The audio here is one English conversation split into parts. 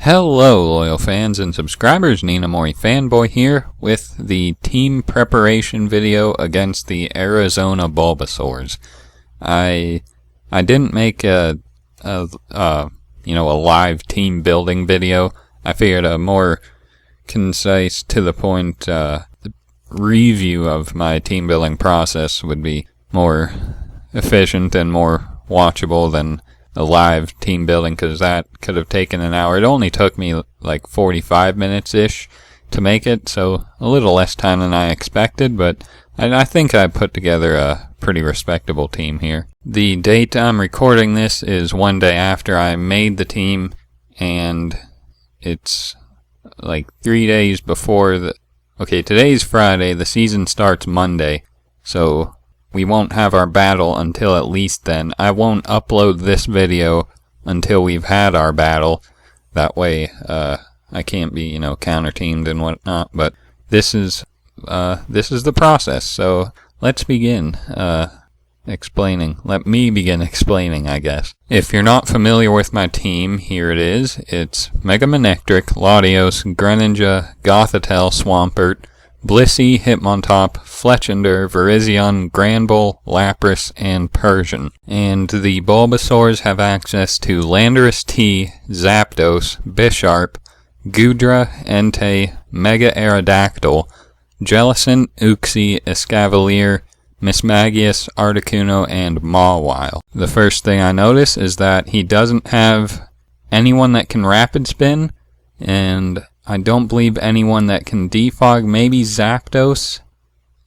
Hello, loyal fans and subscribers. Ninamori Fanboy here with the team preparation video against the Arizona Bulbasaurs. I didn't make a live team building video. I figured a more concise, to the point review of my team building process would be more efficient and more watchable than a live team building, because that could have taken an hour. It only took me like 45 minutes-ish to make it, so a little less time than I expected, but I think I put together a pretty respectable team here. The date I'm recording this is one day after I made the team, and it's like 3 days before today's Friday, the season starts Monday, so we won't have our battle until at least then. I won't upload this video until we've had our battle. That way, I can't be, counter-teamed and whatnot. But this is the process. So let's begin explaining. Let me begin explaining, I guess. If you're not familiar with my team, here it is. It's Mega Manectric, Latios, Greninja, Gothitelle, Swampert, Blissey, Hitmontop, Fletchinder, Virizion, Granbull, Lapras, and Persian. And the Bulbasaurs have access to Landorus T, Zapdos, Bisharp, Goodra, Entei, Mega Aerodactyl, Jellicent, Uxie, Escavalier, Mismagius, Articuno, and Mawile. The first thing I notice is that he doesn't have anyone that can Rapid Spin, and I don't believe anyone that can defog. Maybe Zapdos,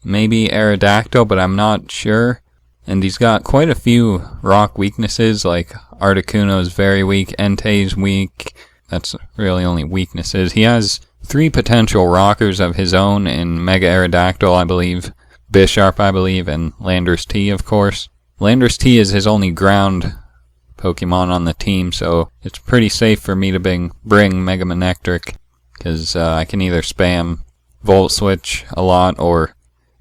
maybe Aerodactyl, but I'm not sure. And he's got quite a few rock weaknesses, like Articuno's very weak, Entei's weak. That's really only weaknesses. He has 3 potential rockers of his own in Mega Aerodactyl, I believe, Bisharp, I believe, and Landorus T, of course. Landorus T is his only ground Pokemon on the team, so it's pretty safe for me to bring Mega Manectric, because I can either spam Volt Switch a lot, or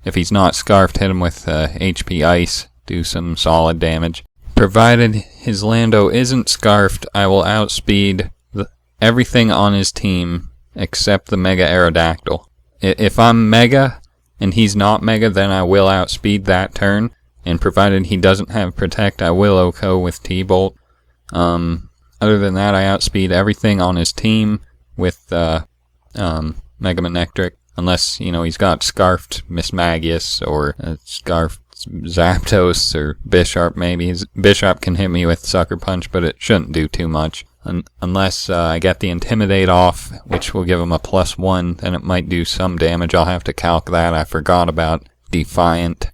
if he's not Scarfed, hit him with HP Ice, do some solid damage. Provided his Lando isn't Scarfed, I will outspeed everything on his team except the Mega Aerodactyl. If I'm Mega and he's not Mega, then I will outspeed that turn, and provided he doesn't have Protect, I will OHKO with T-Bolt. Other than that, I outspeed everything on his team with Mega Manectric, unless, he's got Scarfed Mismagius or Scarfed Zapdos or Bisharp maybe. Bisharp can hit me with Sucker Punch, but it shouldn't do too much. Unless I get the Intimidate off, which will give him a +1, then it might do some damage. I'll have to calc that. I forgot about Defiant.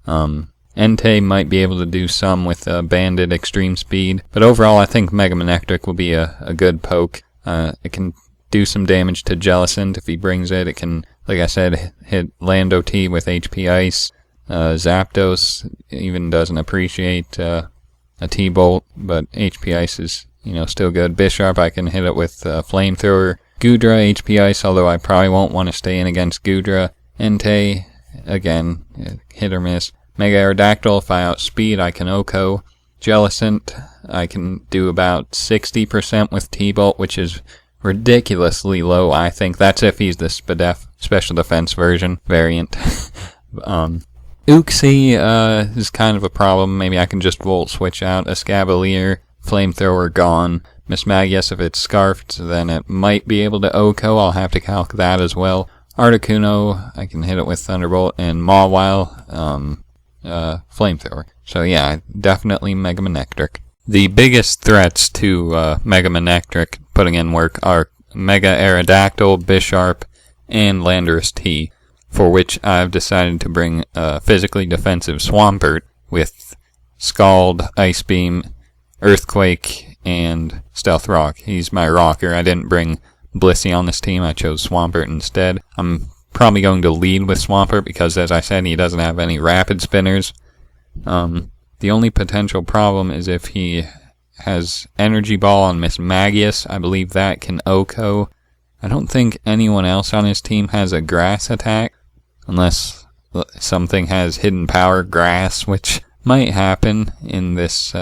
Entei might be able to do some with Banded Extreme Speed, but overall I think Mega Manectric will be a good poke. It can do some damage to Jellicent if he brings it. It can, like I said, hit Lando T with HP Ice. Zapdos even doesn't appreciate a T-Bolt, but HP Ice is, still good. Bisharp, I can hit it with Flamethrower. Goodra, HP Ice, although I probably won't want to stay in against Goodra. Entei, again, hit or miss. Mega Aerodactyl, if I outspeed, I can OHKO. Jellicent, I can do about 60% with T-Bolt, which is ridiculously low, I think. That's if he's the Special Defense variant. Uxie is kind of a problem. Maybe I can just Volt Switch out. Escavalier, Flamethrower gone. Mismagius, if it's Scarfed, then it might be able to OHKO. I'll have to calc that as well. Articuno, I can hit it with Thunderbolt. And Mawile, Flamethrower. So yeah, definitely Mega Manectric. The biggest threats to Mega Manectric putting in work are Mega Aerodactyl, Bisharp, and Landorus T, for which I've decided to bring a physically defensive Swampert with Scald, Ice Beam, Earthquake, and Stealth Rock. He's my rocker. I didn't bring Blissey on this team. I chose Swampert instead. I'm probably going to lead with Swampert because, as I said, he doesn't have any Rapid Spinners. The only potential problem is if he has Energy Ball on Mismagius. I believe that can OHKO. I don't think anyone else on his team has a Grass attack, unless something has Hidden Power Grass, which might happen in this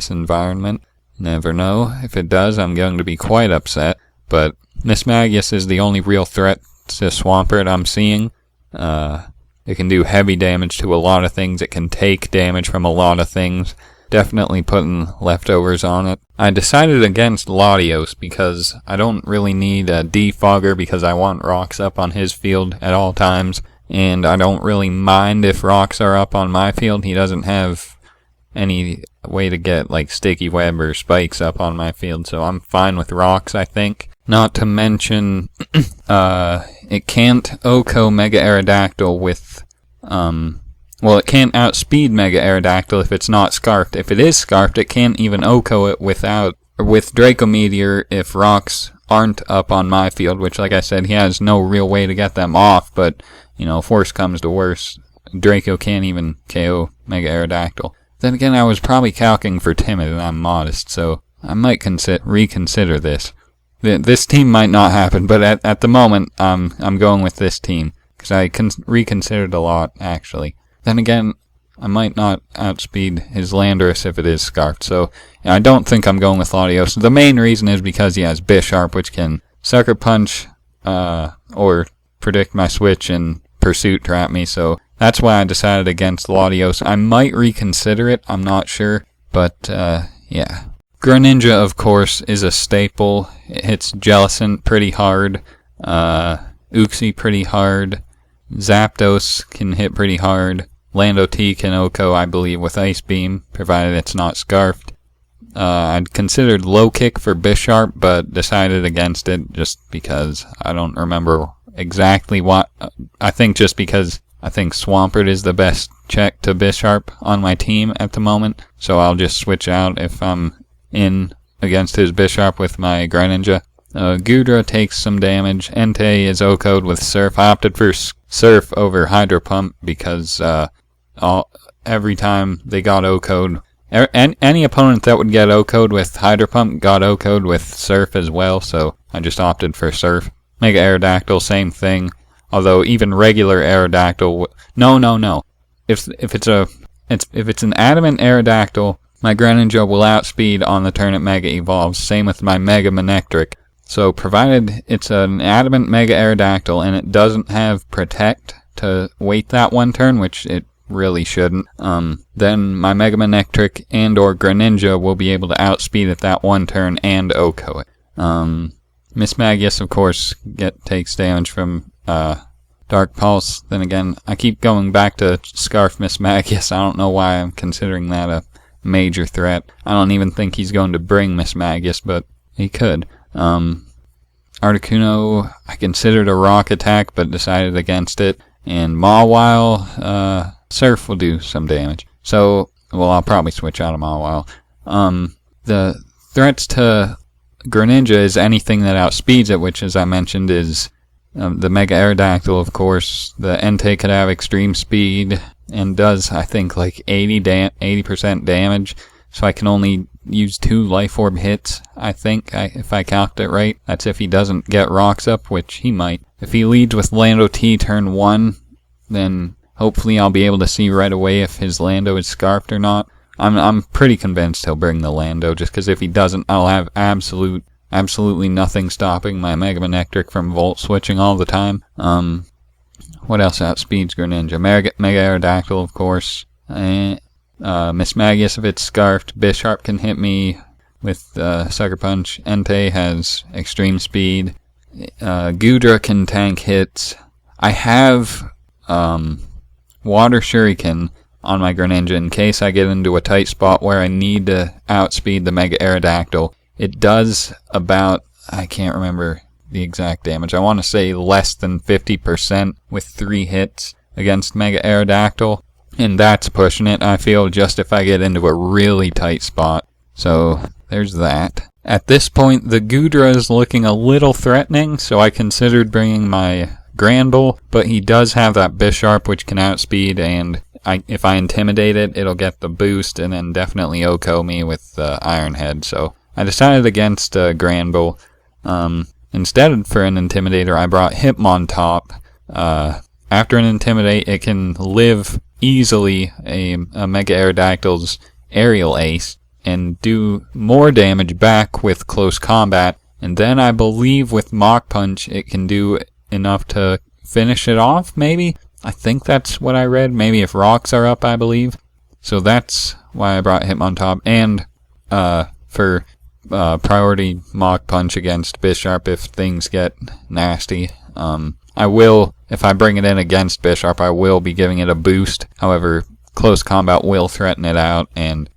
environment. Never know. If it does, I'm going to be quite upset. but Mismagius is the only real threat to Swampert I'm seeing. It can do heavy damage to a lot of things. It can take damage from a lot of things. Definitely putting leftovers on it. I decided against Latios because I don't really need a defogger because I want rocks up on his field at all times. And I don't really mind if rocks are up on my field. He doesn't have any way to get like sticky web or spikes up on my field, so I'm fine with rocks, I think. Not to mention, it can't OHKO Mega Aerodactyl with, it can't outspeed Mega Aerodactyl if it's not Scarfed. If it is Scarfed, it can't even OHKO it with Draco Meteor if rocks aren't up on my field, which, like I said, he has no real way to get them off, but, if worse comes to worse, Draco can't even KO Mega Aerodactyl. Then again, I was probably calcing for Timid, and I'm modest, so I might reconsider this. This team might not happen, but at the moment, I'm going with this team, because I reconsidered a lot, actually. Then again, I might not outspeed his Landorus if it is Scarfed, so I don't think I'm going with Latios. The main reason is because he has Bisharp, which can Sucker Punch, or predict my switch and Pursuit Trap me, so that's why I decided against Latios. I might reconsider it, I'm not sure, but, yeah. Greninja, of course, is a staple. It hits Jellicent pretty hard, Uxie pretty hard, Zapdos can hit pretty hard, Lando T can OHKO, I believe, with Ice Beam, provided it's not Scarfed. I'd considered Low Kick for Bisharp, but decided against it just because I don't remember exactly what. I think just because I think Swampert is the best check to Bisharp on my team at the moment, so I'll just switch out if I'm in against his Bisharp with my Greninja. Gudra takes some damage. Entei is OHKO'd with Surf. I opted for Surf over Hydro Pump because every time they got OHKO'd, any opponent that would get OHKO'd with Hydro Pump got OHKO'd with Surf as well, so I just opted for Surf. Mega Aerodactyl, same thing. Although even regular Aerodactyl, no. If it's an Adamant Aerodactyl, my Greninja will outspeed on the turn it Mega Evolves. Same with my Mega Manectric. So provided it's an Adamant Mega Aerodactyl and it doesn't have Protect to wait that one turn, which it really shouldn't, then my Mega Manectric and or Greninja will be able to outspeed it that one turn and OHKO it. Mismagius, of course, takes damage from Dark Pulse. Then again, I keep going back to Scarf Mismagius. I don't know why I'm considering that a major threat. I don't even think he's going to bring Mismagius, but he could. Articuno, I considered a rock attack, but decided against it. And Mawile, Surf will do some damage. So, I'll probably switch out of Mawile. The threats to Greninja is anything that outspeeds it, which, as I mentioned, is the Mega Aerodactyl, of course. The Entei could have extreme speed and does, I think, like 80% damage. So I can only use 2 Life Orb hits, I think, if I calculate it right. That's if he doesn't get rocks up, which he might. If he leads with Lando T turn 1, then hopefully I'll be able to see right away if his Lando is Scarfed or not. I'm pretty convinced he'll bring the Lando, just because if he doesn't, I'll have absolutely nothing stopping my Mega Manectric from Volt switching all the time. What else outspeeds Greninja? Mega Aerodactyl, of course. Mismagius if it's Scarfed. Bisharp can hit me with Sucker Punch. Entei has extreme speed. Gudra can tank hits. I have Water Shuriken on my Greninja in case I get into a tight spot where I need to outspeed the Mega Aerodactyl. It does about, I can't remember the exact damage. I want to say less than 50% with 3 hits against Mega Aerodactyl. And that's pushing it, I feel, just if I get into a really tight spot. So, there's that. At this point, the Gudra is looking a little threatening, so I considered bringing my Granbull, but he does have that Bisharp, which can outspeed, and if I intimidate it, it'll get the boost, and then definitely OHKO me with Iron Head. So, I decided against Granbull. Instead, for an Intimidator, I brought Hitmontop. After an Intimidate, it can live easily a Mega Aerodactyl's Aerial Ace and do more damage back with Close Combat And then I believe with Mach Punch, it can do enough to finish it off, maybe? I think that's what I read. Maybe if rocks are up, I believe. So that's why I brought Hitmontop. And for priority Mach Punch against Bisharp if things get nasty. I will, if I bring it in against Bisharp, I will be giving it a boost. However, close combat will threaten it out, and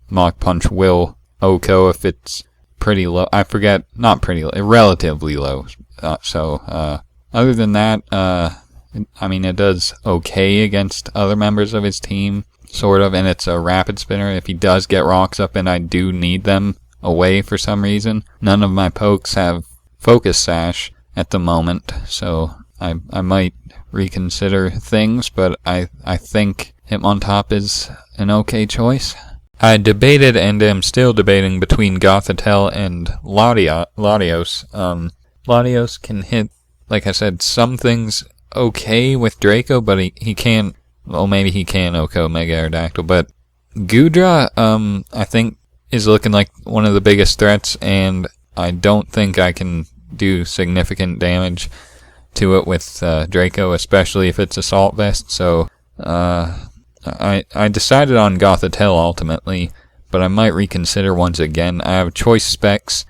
Mach Punch will OHKO if it's pretty low. I forget, not pretty low, relatively low. Other than that, I mean, it does okay against other members of his team, sort of, and it's a rapid spinner. If he does get rocks up and I do need them away for some reason, none of my pokes have Focus Sash at the moment, so I might reconsider things, but I think Hitmontop is an okay choice. I debated and am still debating between Gothitelle and Latios. Latios can hit, like I said, some things okay with Draco, but he can't, well, maybe he can OHKO Mega Aerodactyl, but Goodra, I think, is looking like one of the biggest threats, and I don't think I can do significant damage to it with Draco, especially if it's Assault Vest, so I decided on Gothitelle ultimately, but I might reconsider once again. I have choice specs,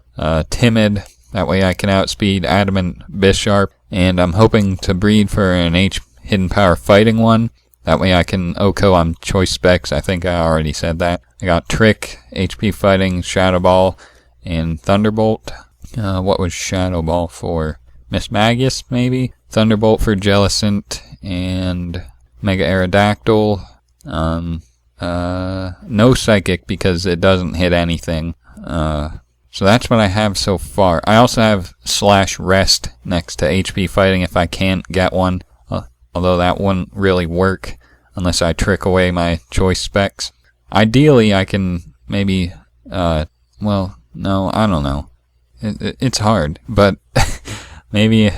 Timid, that way I can outspeed Adamant Bisharp, and I'm hoping to breed for an Hidden Power Fighting one. That way I can OHKO on choice specs. I think I already said that. I got Trick, HP Fighting, Shadow Ball, and Thunderbolt. What was Shadow Ball for? Mismagius, maybe? Thunderbolt for Jellicent, and Mega Aerodactyl. No Psychic because it doesn't hit anything. So that's what I have so far. I also have Slash Rest next to HP Fighting if I can't get one. Although that wouldn't really work unless I trick away my choice specs. Ideally, I can maybe, well, no, I don't know. It's hard, but maybe,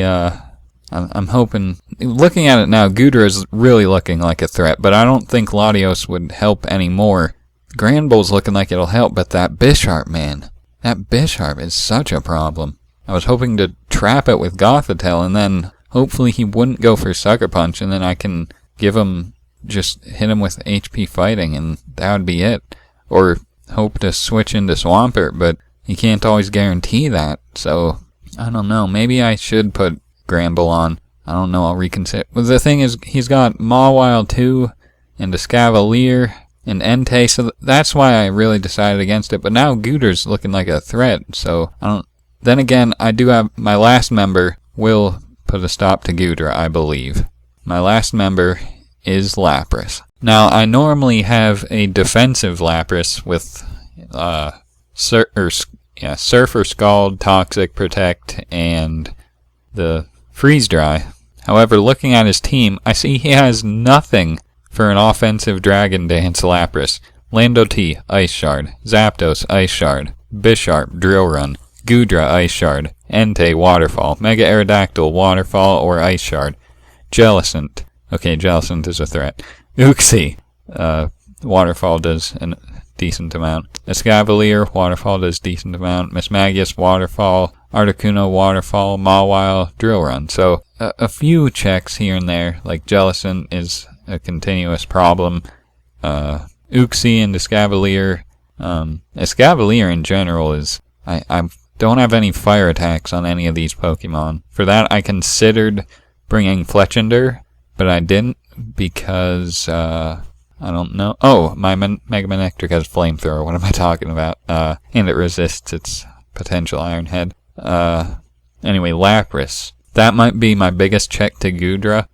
I'm hoping, looking at it now, Goodra is really looking like a threat, but I don't think Latios would help anymore. Granbull's looking like it'll help, but that Bisharp, man, that Bisharp is such a problem. I was hoping to trap it with Gothitelle, and then hopefully he wouldn't go for Sucker Punch, and then I can give him, just hit him with HP Fighting, and that would be it. Or hope to switch into Swampert, but you can't always guarantee that, so I don't know. Maybe I should put Granbull on. I don't know, I'll reconsider. But the thing is, he's got Mawile too, and Escavalier, and Entei, so that's why I really decided against it. But now Gooder's looking like a threat, so I don't... Then again, I do have... My last member will put a stop to Goodra, I believe. My last member is Lapras. Now, I normally have a defensive Lapras with Surfer, Scald, Toxic, Protect, and the Freeze Dry. However, looking at his team, I see he has nothing for an offensive Dragon Dance Lapras. Lando T, Ice Shard. Zapdos, Ice Shard. Bisharp, Drill Run. Goodra, Ice Shard. Entei, Waterfall. Mega Aerodactyl, Waterfall or Ice Shard. Jellicent. Okay, Jellicent is a threat. Uxie. Waterfall does a decent amount. Escavalier, Waterfall does decent amount. Mismagius, Waterfall. Articuno, Waterfall. Mawile, Drill Run. So, a few checks here and there. Like Jellicent is a continuous problem. Uxie and Escavalier. Escavalier in general is... I don't have any fire attacks on any of these Pokemon. For that, I considered bringing Fletchinder, but I didn't because, I don't know. Oh, my Mega Manectric has Flamethrower. What am I talking about? And it resists its potential Iron Head. Anyway, Lapras. That might be my biggest check to Goodra.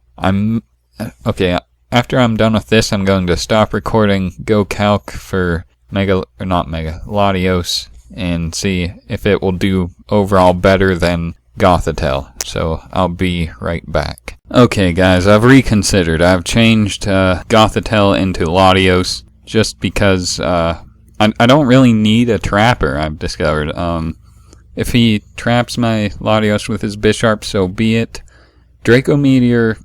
Okay, after I'm done with this, I'm going to stop recording, go calc for Latios, and see if it will do overall better than Gothitelle. So I'll be right back. Okay guys, I've reconsidered. I've changed Gothitelle into Latios just because I don't really need a trapper, I've discovered. If he traps my Latios with his Bisharp, so be it. Draco Meteor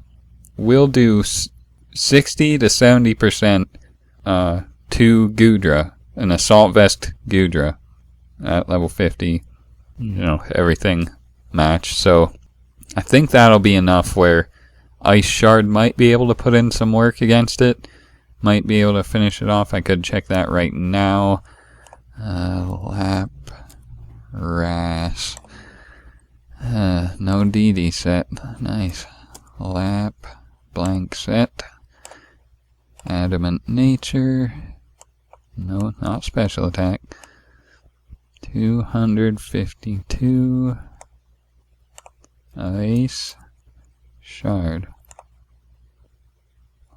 will do 60 to 70% to Goodra, an Assault Vest Goodra at level 50. everything match. So I think that'll be enough where Ice Shard might be able to put in some work against it. Might be able to finish it off. I could check that right now. Lap Ras. No DD set. Nice. Lap blank set. Adamant Nature. No, not special attack. 252. Ice Shard.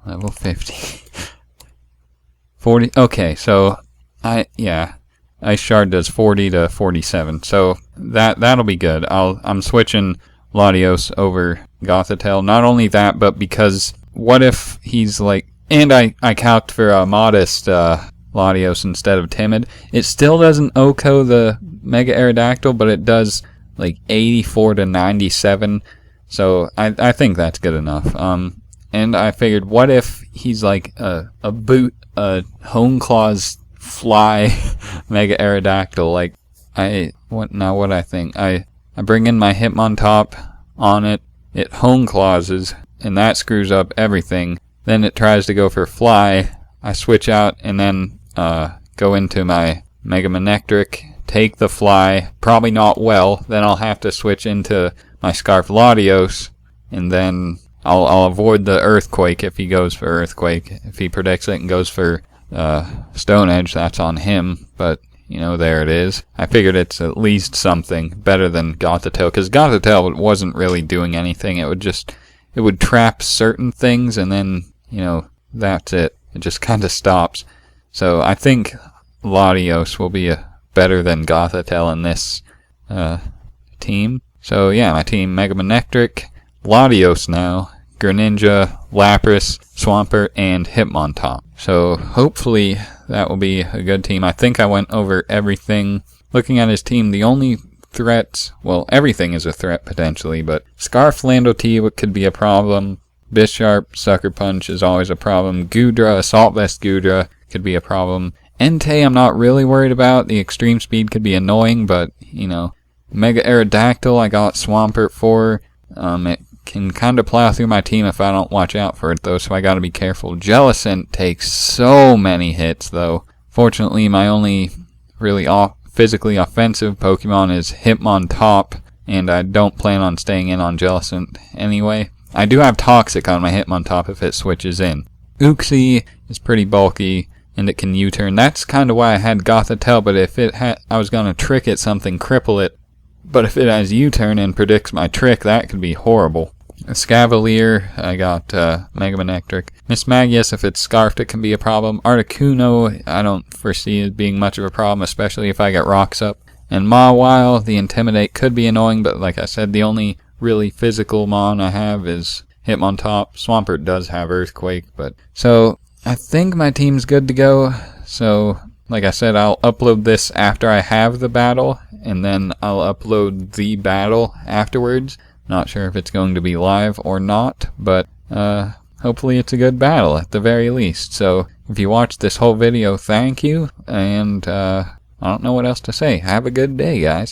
Level 50. 40. Okay, so Ice Shard does 40 to 47. So that'll be good. I'm switching Latios over Gothitelle. Not only that, but because what if he's like, and I calced for a modest Latios instead of timid. It still doesn't OHKO the Mega Aerodactyl, but it does like 84 to 97. So I think that's good enough. And I figured, what if he's like a Honeclaw's fly Mega Aerodactyl? Like, what I think? I bring in my Hitmontop on it. It Honeclaws, and that screws up everything. Then it tries to go for fly. I switch out and then go into my Mega Manectric, take the fly. Probably not well. Then I'll have to switch into my Scarf Latios, and then I'll avoid the Earthquake if he goes for Earthquake. If he predicts it and goes for Stone Edge, that's on him. But, there it is. I figured it's at least something better than Gothitelle, because Gothitelle wasn't really doing anything. It would trap certain things, and then, that's it. It just kind of stops. So I think Latios will be better than Gothitelle in this team. So yeah, my team: Mega Manectric, Latios now, Greninja, Lapras, Swampert, and Hitmontop. So hopefully that will be a good team. I think I went over everything. Looking at his team, the only threats, well, everything is a threat potentially, but Scarf Lando T could be a problem. Bisharp, Sucker Punch is always a problem. Goodra, Assault Vest Goodra could be a problem. Entei I'm not really worried about. The extreme speed could be annoying, but, Mega Aerodactyl I got Swampert for. It can kind of plow through my team if I don't watch out for it, though, so I gotta be careful. Jellicent takes so many hits, though. Fortunately, my only really physically offensive Pokemon is Hitmontop, and I don't plan on staying in on Jellicent anyway. I do have Toxic on my Hitmontop if it switches in. Uxie is pretty bulky, and it can U-turn. That's kind of why I had Gothitelle, but if I was gonna trick it something, cripple it. But if it has U-turn and predicts my trick, that could be horrible. Escavalier, I got Mega Manectric. Mismagius, if it's Scarfed, it can be a problem. Articuno, I don't foresee it being much of a problem, especially if I get Rocks up. And Mawile, the Intimidate could be annoying, but like I said, the only really physical Mon I have is Hitmontop. Swampert does have Earthquake, but... So, I think my team's good to go. So, like I said, I'll upload this after I have the battle, and then I'll upload the battle afterwards. Not sure if it's going to be live or not, but hopefully it's a good battle at the very least. So if you watched this whole video, thank you, and I don't know what else to say. Have a good day, guys.